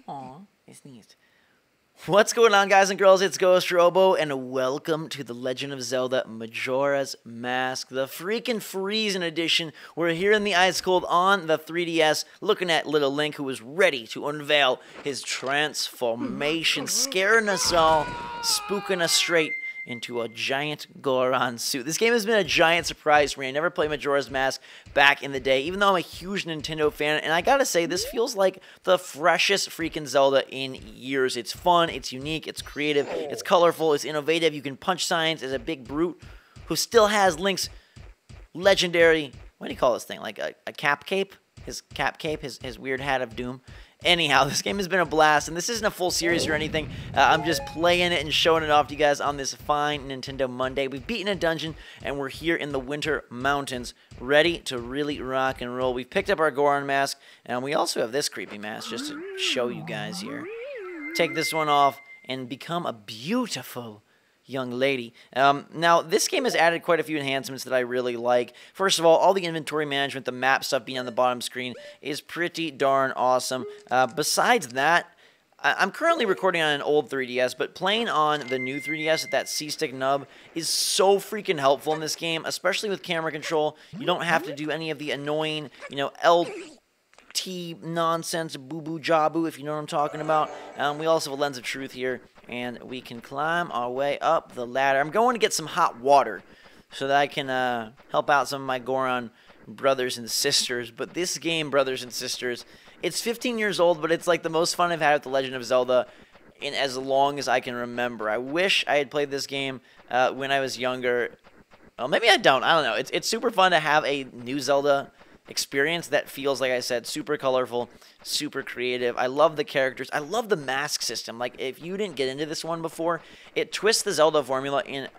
Aw, he sneezed. What's going on, guys and girls? It's GhostRobo, and welcome to The Legend of Zelda Majora's Mask, the freaking freezing edition. We're here in the ice cold on the 3DS, looking at little Link, who is ready to unveil his transformation, scaring us all, spooking us straight into a giant Goron suit. This game has been a giant surprise for me. I never played Majora's Mask back in the day, even though I'm a huge Nintendo fan, and I gotta say, this feels like the freshest freaking Zelda in years. It's fun, it's unique, it's creative, it's colorful, it's innovative. You can punch signs as a big brute who still has Link's legendary, what do you call this thing, like a cap cape? His cap cape, his weird hat of doom. Anyhow, this game has been a blast, and this isn't a full series or anything. I'm just playing it and showing it off to you guys on this fine Nintendo Monday. We've beaten a dungeon, and we're here in the Winter Mountains, ready to really rock and roll. We've picked up our Goron mask, and we also have this creepy mask just to show you guys here. Take this one off and become a beautiful young lady. Now, this game has added quite a few enhancements that I really like. First of all the inventory management, the map stuff being on the bottom screen is pretty darn awesome. Besides that, I'm currently recording on an old 3DS, but playing on the new 3DS with that C-stick nub is so freaking helpful in this game, especially with camera control. You don't have to do any of the annoying, LT nonsense, boo-boo jabu, if you know what I'm talking about. We also have a lens of truth here, and we can climb our way up the ladder. I'm going to get some hot water so that I can help out some of my Goron brothers and sisters. But this game, brothers and sisters, it's 15 years old, but it's like the most fun I've had with The Legend of Zelda in as long as I can remember. I wish I had played this game when I was younger. Well, maybe I don't. I don't know. It's super fun to have a new Zelda experience that feels, like I said, super colorful, super creative. I love the characters. I love the mask system. Like, if you didn't get into this one before, it twists the Zelda formula in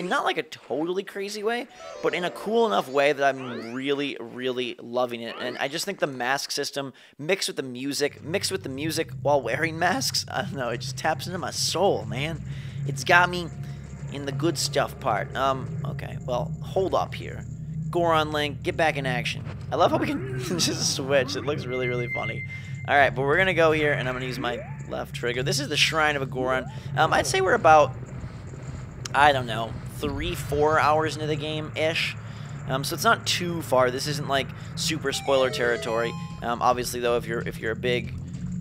not like a totally crazy way, but in a cool enough way that I'm really, really loving it. And I just think the mask system mixed with the music while wearing masks, I don't know, it just taps into my soul, man. It's got me in the good stuff part. Okay, well, hold up here. Goron Link, get back in action. I love how we can just switch. It looks really, really funny. Alright, but we're going to go here, and I'm going to use my left trigger. This is the Shrine of a Goron. I'd say we're about, I don't know, 3-4 hours into the game-ish. So it's not too far. This isn't, like, super spoiler territory. Obviously, though, if you're a big,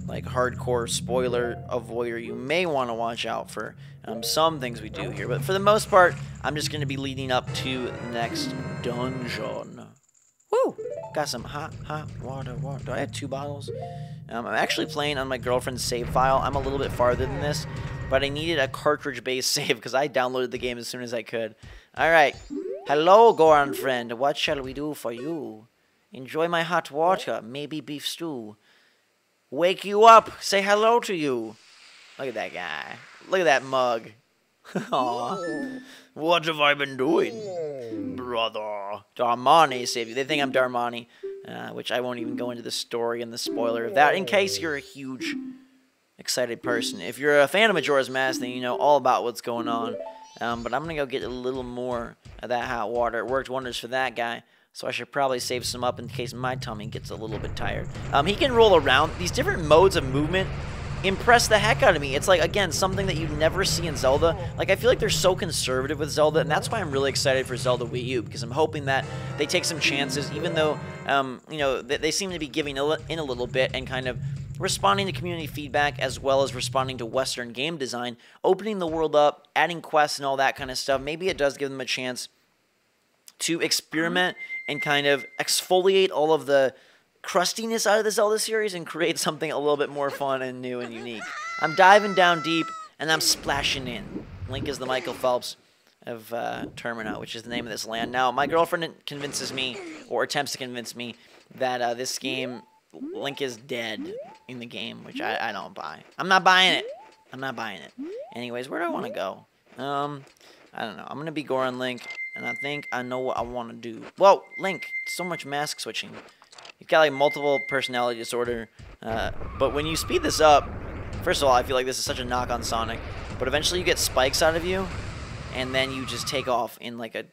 like, hardcore spoiler avoider, you may want to watch out for some things we do here. But for the most part, I'm just going to be leading up to the next dungeon. Woo! Got some hot water. Do I have 2 bottles? I'm actually playing on my girlfriend's save file. I'm a little bit farther than this, but I needed a cartridge-based save because I downloaded the game as soon as I could. Alright. Hello, Goron friend. What shall we do for you? Enjoy my hot water. Maybe beef stew. Wake you up. Say hello to you. Look at that guy. Look at that mug. Aww. What have I been doing? Brother. Darmani saved you. They think I'm Darmani, which I won't even go into the story and the spoiler of that, in case you're a huge, excited person. If you're a fan of Majora's Mask, then you know all about what's going on. But I'm going to go get a little more of that hot water. It worked wonders for that guy. So I should probably save some up in case my tummy gets a little bit tired. He can roll around. These different modes of movement impress the heck out of me. It's like, again, something that you never see in Zelda. Like, I feel like they're so conservative with Zelda, and that's why I'm really excited for Zelda Wii U, because I'm hoping that they take some chances, even though, they seem to be giving in a little bit and kind of responding to community feedback as well as responding to Western game design, opening the world up, adding quests and all that kind of stuff. Maybe it does give them a chance to experiment and kind of exfoliate all of the crustiness out of the Zelda series and create something a little bit more fun and new and unique. I'm diving down deep, and I'm splashing in. Link is the Michael Phelps of Termina, which is the name of this land. Now, my girlfriend convinces me, or attempts to convince me, that this game, Link is dead in the game, which I don't buy. I'm not buying it. I'm not buying it. Anyways, where do I want to go? I don't know. I'm going to be Goron Link, and I think I know what I want to do. Whoa, Link, so much mask switching. You've got, like, multiple personality disorder, but when you speed this up, first of all, I feel like this is such a knock on Sonic, but eventually you get spikes out of you, and then you just take off in, like, a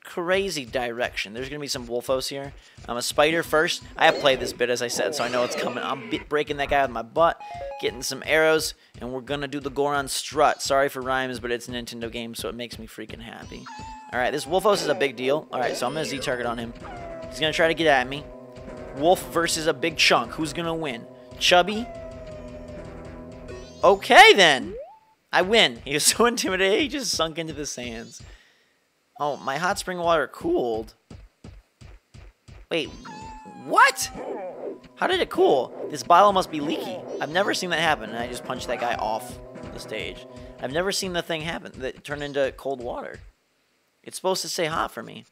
crazy direction. There's going to be some wolfos here. I'm a spider first. I have played this bit, as I said, so I know it's coming. I'm breaking that guy with my butt, getting some arrows, and we're going to do the Goron strut. Sorry for rhymes, but it's a Nintendo game, so it makes me freaking happy. Alright, this wolfos is a big deal. Alright, so I'm going to Z-target on him. He's going to try to get at me. Wolf versus a big chunk. Who's going to win? Chubby? Okay, then. I win. He was so intimidated, he just sunk into the sands. Oh, my hot spring water cooled. Wait, what? How did it cool? This bottle must be leaky. I've never seen that happen, and I just punched that guy off the stage. I've never seen the thing happen that turned into cold water. It's supposed to stay hot for me.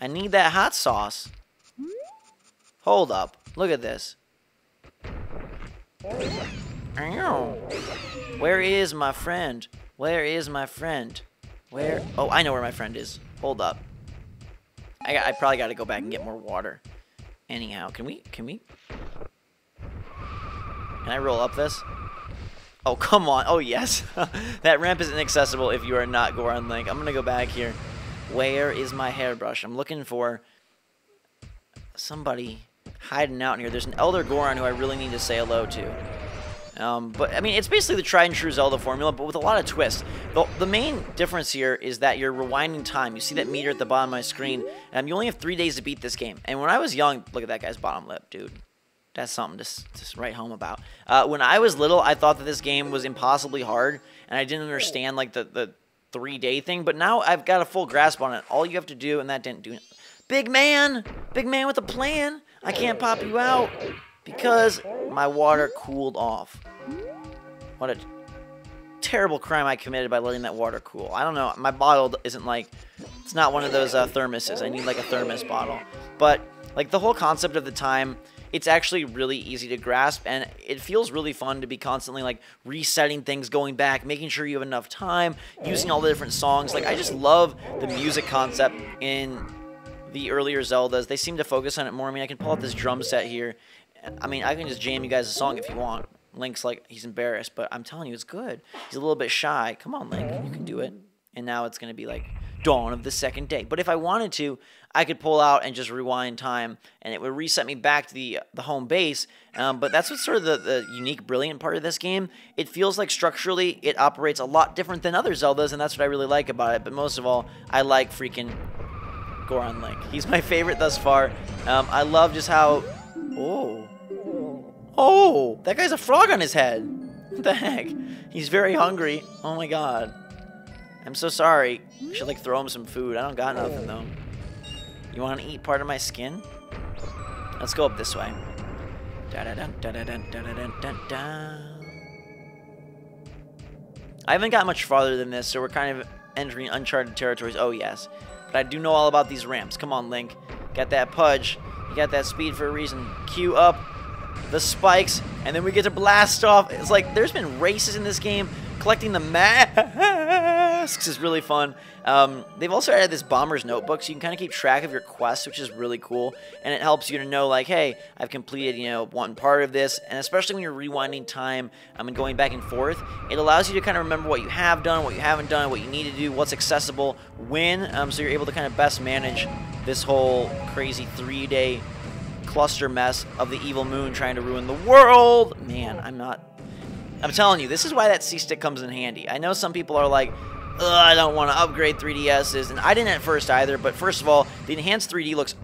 I need that hot sauce. Hold up. Look at this. Where is my friend? Where is my friend? Where? Oh, I know where my friend is. Hold up. I probably got to go back and get more water. Anyhow, can I roll up this? Oh, come on. Oh, yes. That ramp is inaccessible if you are not Goron Link. I'm going to go back here. Where is my hairbrush? I'm looking for somebody hiding out in here. There's an Elder Goron who I really need to say hello to. But, I mean, it's basically the tried and true Zelda formula, but with a lot of twists. The main difference here is that you're rewinding time. You see that meter at the bottom of my screen. You only have 3 days to beat this game. And when I was young, look at that guy's bottom lip, dude. That's something to write home about. When I was little, I thought that this game was impossibly hard, and I didn't understand, like, the 3-day thing. But now I've got a full grasp on it. All you have to do, and that didn't do it. Big man with a plan. I can't pop you out because my water cooled off. What a terrible crime I committed by letting that water cool. I don't know. My bottle isn't like... It's not one of those thermoses. I need like a thermos bottle. But like the whole concept of the time, it's actually really easy to grasp. And it feels really fun to be constantly like resetting things, going back, making sure you have enough time, using all the different songs. Like I just love the music concept in the earlier Zeldas. They seem to focus on it more. I mean, I can pull out this drum set here. I mean, I can just jam you guys a song if you want. Link's like, he's embarrassed, but I'm telling you, it's good. He's a little bit shy. Come on, Link, you can do it. And now it's going to be like dawn of the second day. But if I wanted to, I could pull out and just rewind time, and it would reset me back to the home base. But that's what's sort of the unique, brilliant part of this game. It feels like structurally it operates a lot different than other Zeldas, and that's what I really like about it. But most of all, I like freaking Goron Link. He's my favorite thus far. I love just how... Oh, that guy's a frog on his head. What the heck? He's very hungry. Oh my god. I'm so sorry. I should like throw him some food. I don't got nothing though. You want to eat part of my skin? Let's go up this way. I haven't got much farther than this, so we're kind of entering uncharted territories. Oh yes. But I do know all about these ramps. Come on, Link. Got that pudge. You got that speed for a reason. Queue up the spikes, and then we get to blast off. It's like there's been races in this game. Collecting the masks is really fun. They've also added this bomber's notebook, so you can kind of keep track of your quests, which is really cool. And it helps you to know, like, hey, I've completed, you know, one part of this. And especially when you're rewinding time and going back and forth, it allows you to kind of remember what you have done, what you haven't done, what you need to do, what's accessible, when. So you're able to kind of best manage this whole crazy 3-day cluster mess of the evil moon trying to ruin the world. Man, I'm telling you, this is why that C-stick comes in handy. I know some people are like, ugh, I don't want to upgrade 3DSs, and I didn't at first either, but first of all, the enhanced 3D looks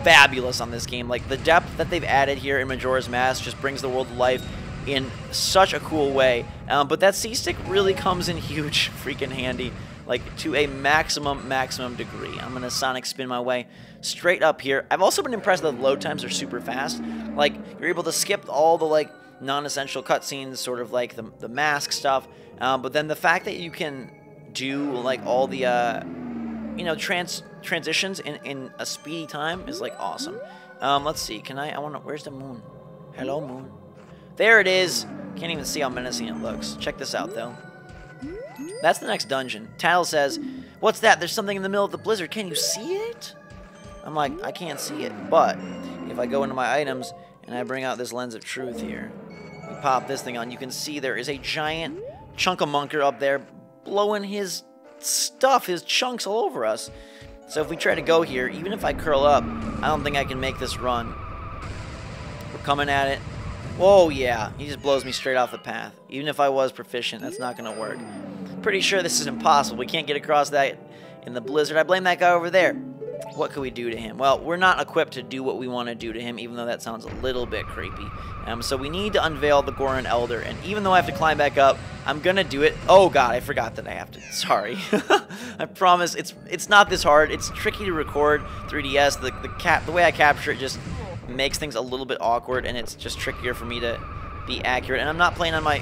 fabulous on this game. Like, the depth that they've added here in Majora's Mask just brings the world to life in such a cool way. But that C-stick really comes in huge freaking handy, like, to a maximum degree. I'm going to Sonic spin my way straight up here. I've also been impressed that the load times are super fast. Like, you're able to skip all the, like, non-essential cutscenes, sort of like the mask stuff, but then the fact that you can do like all the you know, transitions in a speedy time is like awesome. Let's see, I want to, where's the moon? Hello, moon. There it is. Can't even see how menacing it looks. Check this out though. That's the next dungeon. Tattle says, what's that? There's something in the middle of the blizzard. Can you see it? I'm like, I can't see it, but if I go into my items and I bring out this lens of truth here, we pop this thing on, you can see there is a giant chunk of munker up there blowing his stuff, his chunks all over us. So if we try to go here, even if I curl up, I don't think I can make this run. We're coming at it. Whoa, yeah. He just blows me straight off the path. Even if I was proficient, that's not going to work. Pretty sure this is impossible. We can't get across that in the blizzard. I blame that guy over there. What could we do to him? Well, we're not equipped to do what we want to do to him, even though that sounds a little bit creepy. So we need to unveil the Goron Elder, and even though I have to climb back up, I'm going to do it. Oh, God, I forgot that I have to. Sorry. I promise it's not this hard. It's tricky to record 3DS. The way I capture it just makes things a little bit awkward, and it's just trickier for me to be accurate. And I'm not playing on my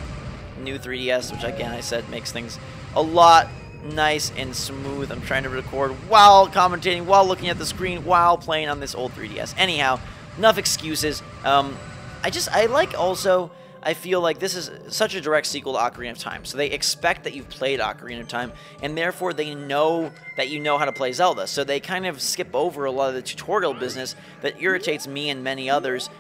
new 3DS, which, again, I said makes things a lot nice and smooth. I'm trying to record while commentating, while looking at the screen, while playing on this old 3DS. Anyhow, enough excuses. I feel like this is such a direct sequel to Ocarina of Time. So they expect that you've played Ocarina of Time, and therefore they know that you know how to play Zelda. So they kind of skip over a lot of the tutorial business that irritates me and many others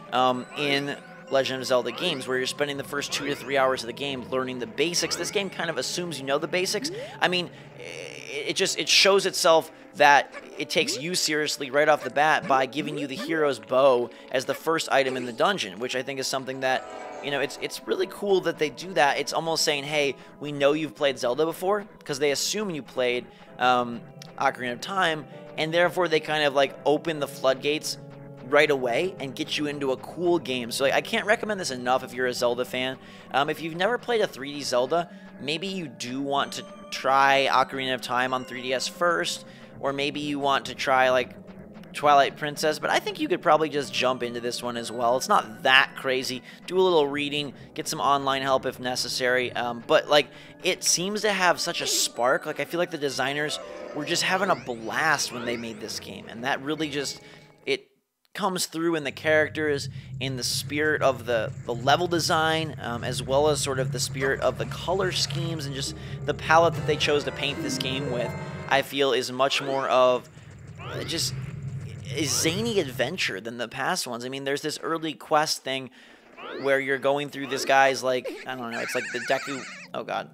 in Legend of Zelda games, where you're spending the first 2 to 3 hours of the game learning the basics. This game kind of assumes you know the basics. I mean, it shows itself that it takes you seriously right off the bat by giving you the hero's bow as the first item in the dungeon, which I think is something that, you know, it's really cool that they do that. It's almost saying, hey, we know you've played Zelda before, because they assume you played Ocarina of Time, and therefore they kind of like open the floodgates right away and get you into a cool game. So like, I can't recommend this enough if you're a Zelda fan. If you've never played a 3D Zelda, maybe you do want to try Ocarina of Time on 3DS first, or maybe you want to try like Twilight Princess, but I think you could probably just jump into this one as well. It's not that crazy. Do a little reading, get some online help if necessary, but like, it seems to have such a spark. Like, I feel like the designers were just having a blast when they made this game, and that really just, it comes through in the characters, in the spirit of the level design, as well as sort of the spirit of the color schemes, and just the palette that they chose to paint this game with, I feel is much more of just a zany adventure than the past ones. I mean, there's this early quest thing where you're going through this guy's, like, I don't know, it's like the Deku, oh god.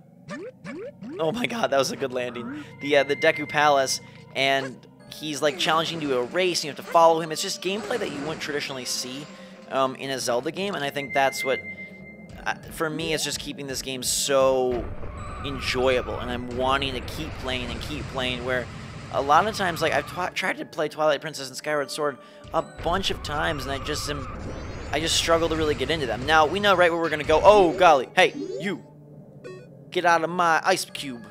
Oh my god, that was a good landing. The Deku Palace, and he's like challenging you to a race, and you have to follow him. It's just gameplay that you wouldn't traditionally see in a Zelda game, and I think that's what, for me, it's just keeping this game so enjoyable, and I'm wanting to keep playing, where a lot of times, like, I've tried to play Twilight Princess and Skyward Sword a bunch of times, and I just struggle to really get into them. Now, we know right where we're going to go. Oh, golly. Hey, you. Get out of my ice cube.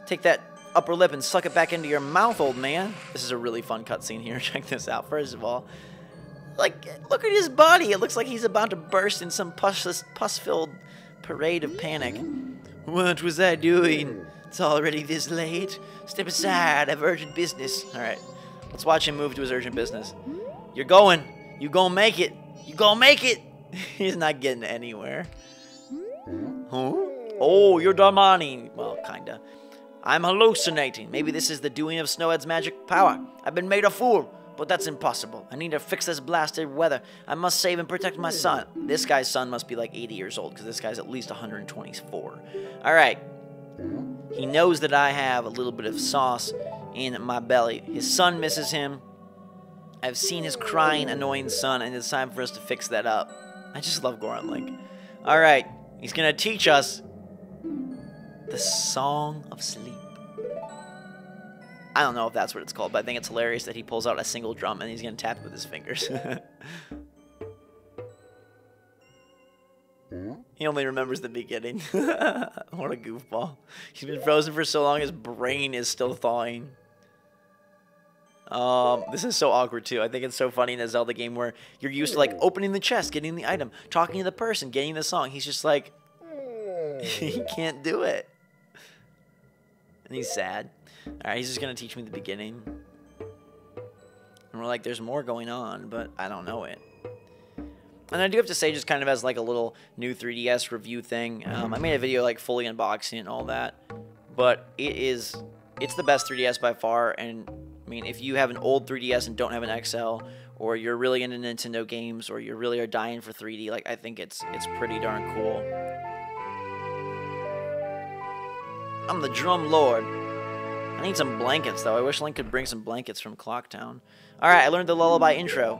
Take that upper lip and suck it back into your mouth, old man. This is a really fun cutscene here. Check this out. First of all, like, look at his body. It looks like he's about to burst in some pus-filled parade of panic. What was I doing? It's already this late. Step aside. I have urgent business. All right. Let's watch him move to his urgent business. You're going. You gonna make it. You gonna make it. He's not getting anywhere. Huh? Oh, you're Darmani. Well, kinda. I'm hallucinating. Maybe this is the doing of Snowhead's magic power. I've been made a fool, but that's impossible. I need to fix this blasted weather. I must save and protect my son. This guy's son must be like 80 years old, because this guy's at least 124. All right. He knows that I have a little bit of sauce in my belly. His son misses him. I've seen his crying, annoying son, and it's time for us to fix that up. I just love Goron Link. All right. He's going to teach us the Song of Sleep. I don't know if that's what it's called, but I think it's hilarious that he pulls out a single drum and he's going to tap it with his fingers. He only remembers the beginning. What a goofball. He's been frozen for so long, his brain is still thawing. This is so awkward too. I think it's so funny in a Zelda game where you're used to like opening the chest, getting the item, talking to the person, getting the song. He's just like, he can't do it. And he's sad. Alright, he's just going to teach me the beginning. And we're like, there's more going on, but I don't know it. And I do have to say, just kind of as like a little new 3DS review thing, I made a video like fully unboxing it and all that, but it's the best 3DS by far. And I mean, if you have an old 3DS and don't have an XL, or you're really into Nintendo games, or you really are dying for 3D, like, I think it's pretty darn cool. I'm the Drum Lord. I need some blankets, though. I wish Link could bring some blankets from Clocktown. Alright, I learned the lullaby intro.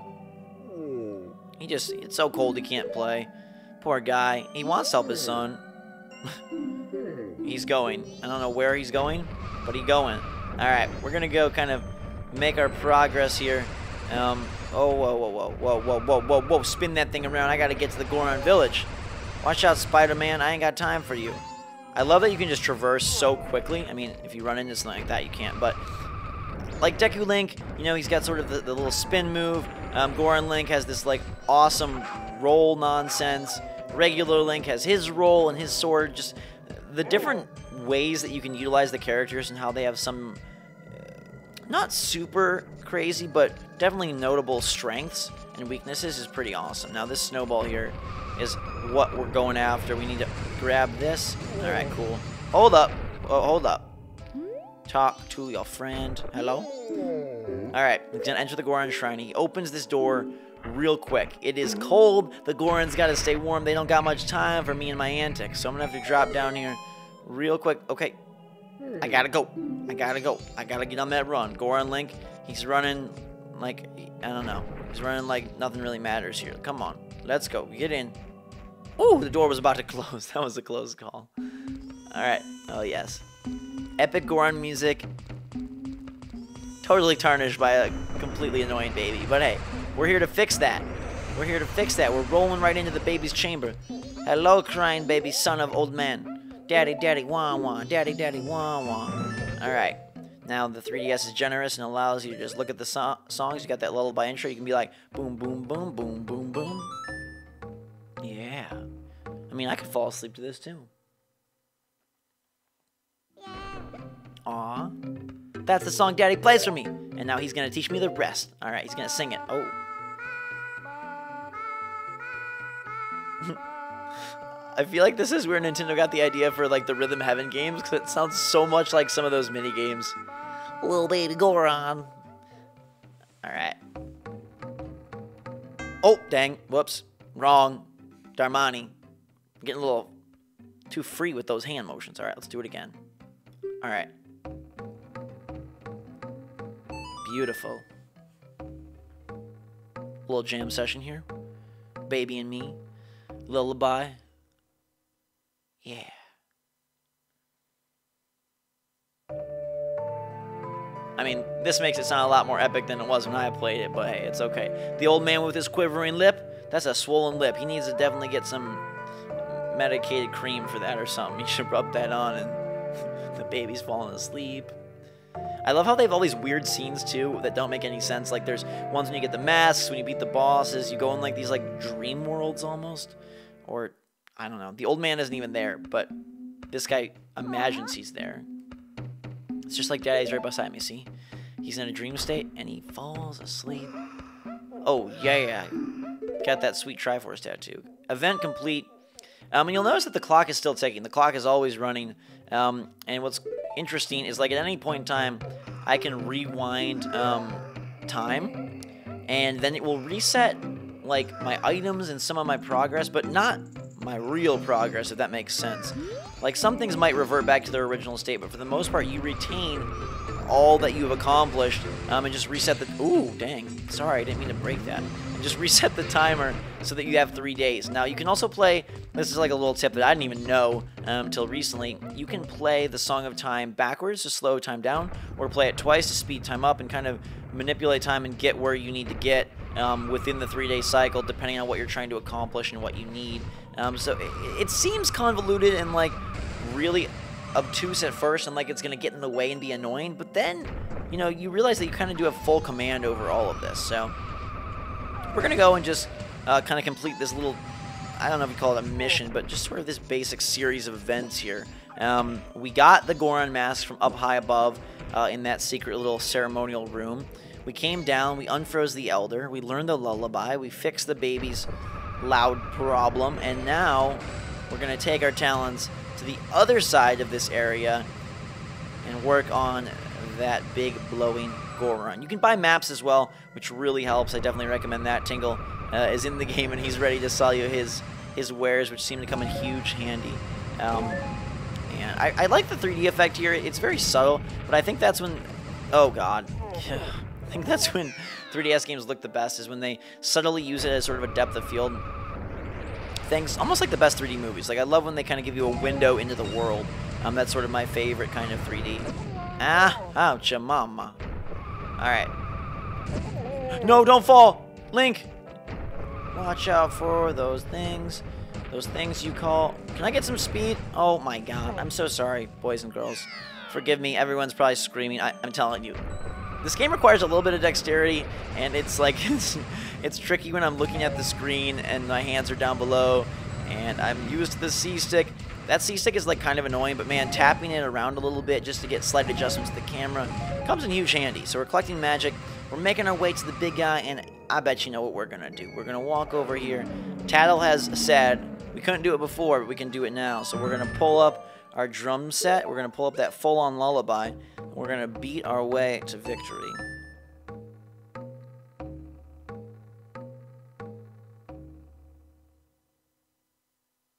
It's so cold he can't play. Poor guy. He wants to help his son. He's going. I don't know where he's going, but he's going. Alright, we're gonna go kind of make our progress here. Oh, whoa. Spin that thing around. I gotta get to the Goron Village. Watch out, Spider-Man. I ain't got time for you. I love that you can just traverse so quickly. I mean, if you run into something like that, you can't. But, like Deku Link, you know, he's got sort of the little spin move. Goron Link has this, like, awesome roll nonsense. Regular Link has his roll and his sword. Just the different ways that you can utilize the characters and how they have some, not super crazy, but definitely notable strengths and weaknesses is pretty awesome. Now, this snowball here is what we're going after. We need to grab this. Alright, cool. Hold up. Oh, hold up. Talk to your friend. Hello? Alright, we're gonna enter the Goron Shrine. He opens this door real quick. It is cold. The Gorons gotta stay warm. They don't got much time for me and my antics. So I'm gonna have to drop down here real quick. Okay. I gotta go. I gotta get on that run. Goron Link, he's running like, I don't know. He's running like nothing really matters here. Come on. Let's go. Get in. Ooh, the door was about to close. That was a close call. Alright. Oh, yes. Epic Goron music. Totally tarnished by a completely annoying baby. But hey, we're here to fix that. We're rolling right into the baby's chamber. Hello, crying baby, son of old man. Daddy, daddy, wah, wah. Daddy, daddy, wah, wah. Alright. Now, the 3DS is generous and allows you to just look at the songs. You got that lullaby intro. You can be like, boom, boom, boom, boom, boom, boom. Yeah. I mean, I could fall asleep to this, too. Aw. That's the song Daddy plays for me. And now he's going to teach me the rest. Alright, he's going to sing it. Oh. I feel like this is where Nintendo got the idea for, like, the Rhythm Heaven games, because it sounds so much like some of those mini games. Little baby Goron. Alright. Oh, dang. Whoops. Wrong. Darmani. I'm getting a little too free with those hand motions. Alright, let's do it again. Alright. Beautiful. Little jam session here. Baby and me. Lullaby. Yeah. I mean, this makes it sound a lot more epic than it was when I played it, but hey, it's okay. The old man with his quivering lip, that's a swollen lip. He needs to definitely get some medicated cream for that or something. He should rub that on and the baby's falling asleep. I love how they have all these weird scenes, too, that don't make any sense. Like, there's ones when you get the masks, when you beat the bosses, you go in, like, these, like, dream worlds almost. Or, I don't know. The old man isn't even there, but this guy imagines he's there. It's just like Daddy's right beside me, see? He's in a dream state, and he falls asleep. Oh, yeah. Got that sweet Triforce tattoo. Event complete. And you'll notice that the clock is still ticking. The clock is always running. And what's interesting is, like, at any point in time, I can rewind time. And then it will reset, like, my items and some of my progress, but not my real progress, if that makes sense. Like, some things might revert back to their original state, but for the most part, you retain all that you've accomplished, and just reset the... Ooh, dang. Sorry, I didn't mean to break that. And just reset the timer so that you have 3 days. Now, you can also play... This is like a little tip that I didn't even know until recently. You can play the Song of Time backwards to slow time down, or play it twice to speed time up and kind of manipulate time and get where you need to get within the 3-day cycle, depending on what you're trying to accomplish and what you need. So it seems convoluted and, like, really obtuse at first, and like it's going to get in the way and be annoying, but then, you know, you realize that you kind of do have full command over all of this. So we're going to go and just kind of complete this little, I don't know if you call it a mission, but just sort of this basic series of events here. We got the Goron mask from up high above in that secret little ceremonial room. We came down, we unfroze the Elder, we learned the lullaby, we fixed the baby's loud problem, and now we're going to take our talents to the other side of this area and work on that big blowing Goron. You can buy maps as well, which really helps. I definitely recommend that. Tingle is in the game and he's ready to sell you his wares, which seem to come in huge handy. man. I like the 3D effect here. It's very subtle, but I think that's when... Oh, God. I think that's when 3DS games look the best, is when they subtly use it as sort of a depth of field. Things almost like the best 3D movies. Like, I love when they kind of give you a window into the world. That's sort of my favorite kind of 3D. Ah, ouch, mama. Alright. No, don't fall! Link! Watch out for those things. Those things you call... Can I get some speed? Oh my god. I'm so sorry, boys and girls. Forgive me. Everyone's probably screaming. I'm telling you. This game requires a little bit of dexterity, and it's like... it's tricky when I'm looking at the screen and my hands are down below, and I'm used to the C-stick. That C-stick is like kind of annoying, but man, tapping it around a little bit just to get slight adjustments to the camera comes in huge handy. So we're collecting magic. We're making our way to the big guy, and I bet you know what we're going to do. We're going to walk over here. Tattle has said we couldn't do it before, but we can do it now. So we're going to pull up our drum set. We're going to pull up that full-on lullaby. We're going to beat our way to victory.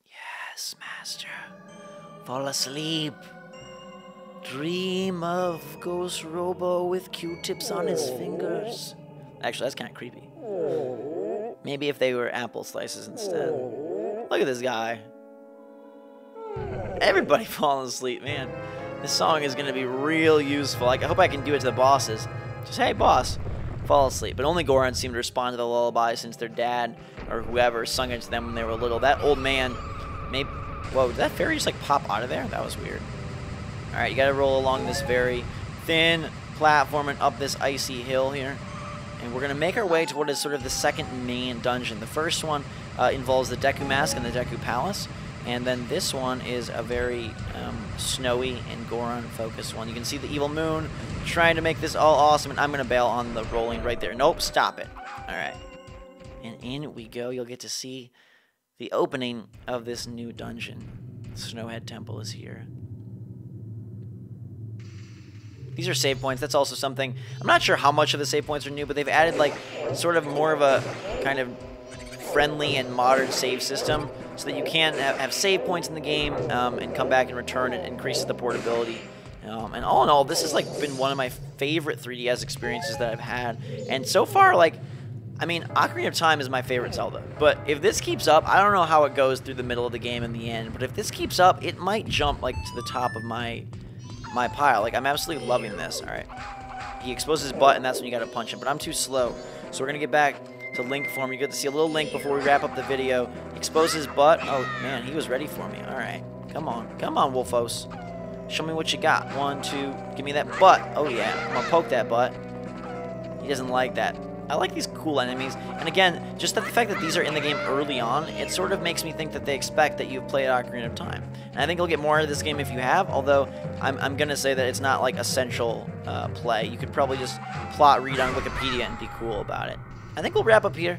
Yes, Master. Fall asleep. Dream of GhostRobo with Q-tips on his fingers. Actually, that's kind of creepy. Maybe if they were apple slices instead. Look at this guy. Everybody falling asleep, man. This song is going to be real useful. I hope I can do it to the bosses. Just, hey, boss, fall asleep. But only Goron seemed to respond to the lullaby since their dad or whoever sung it to them when they were little. That old man, maybe... Whoa, did that fairy just, like, pop out of there? That was weird. Alright, you gotta roll along this very thin platform and up this icy hill here. And we're gonna make our way to what is sort of the second main dungeon. The first one involves the Deku Mask and the Deku Palace. And then this one is a very snowy and Goron-focused one. You can see the evil moon trying to make this all awesome. And I'm gonna bail on the rolling right there. Nope, stop it. Alright. And in we go. You'll get to see the opening of this new dungeon. Snowhead Temple is here. These are save points. That's also something. I'm not sure how much of the save points are new, but they've added like sort of more of a kind of friendly and modern save system so that you can have save points in the game and come back and return. It increases the portability. And all in all, this has like been one of my favorite 3DS experiences that I've had. And so far, like, I mean, Ocarina of Time is my favorite Zelda. But if this keeps up, I don't know how it goes through the middle of the game and the end. But if this keeps up, it might jump like to the top of my pile. Like, I'm absolutely loving this. Alright. He exposes his butt, and that's when you gotta punch him. But I'm too slow. So we're gonna get back to Link form. You get to see a little Link before we wrap up the video. Expose his butt. Oh, man, he was ready for me. Alright. Come on. Come on, Wolfos. Show me what you got. 1, 2. Give me that butt. Oh, yeah. I'm gonna poke that butt. He doesn't like that. I like these cool enemies. And again, just the fact that these are in the game early on, it sort of makes me think that they expect that you've played Ocarina of Time. And I think you'll get more out of this game if you have, although I'm going to say that it's not like essential play. You could probably just plot read on Wikipedia and be cool about it. I think we'll wrap up here.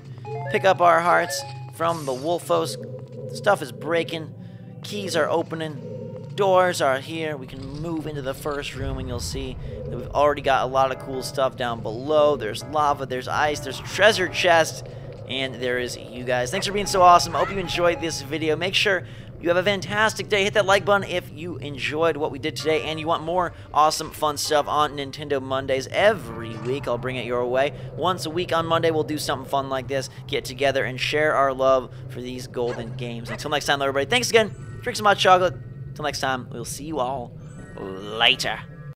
Pick up our hearts from the Wolfos. Stuff is breaking. Keys are opening. Doors are here. We can move into the first room and you'll see that we've already got a lot of cool stuff down below. There's lava, there's ice, there's treasure chest, and there is you guys. Thanks for being so awesome. I hope you enjoyed this video. Make sure you have a fantastic day. Hit that like button if you enjoyed what we did today and you want more awesome fun stuff on Nintendo Mondays. Every week I'll bring it your way. Once a week on Monday we'll do something fun like this. Get together and share our love for these golden games. Until next time, everybody, thanks again. Drink some hot chocolate. Until next time, we'll see you all later.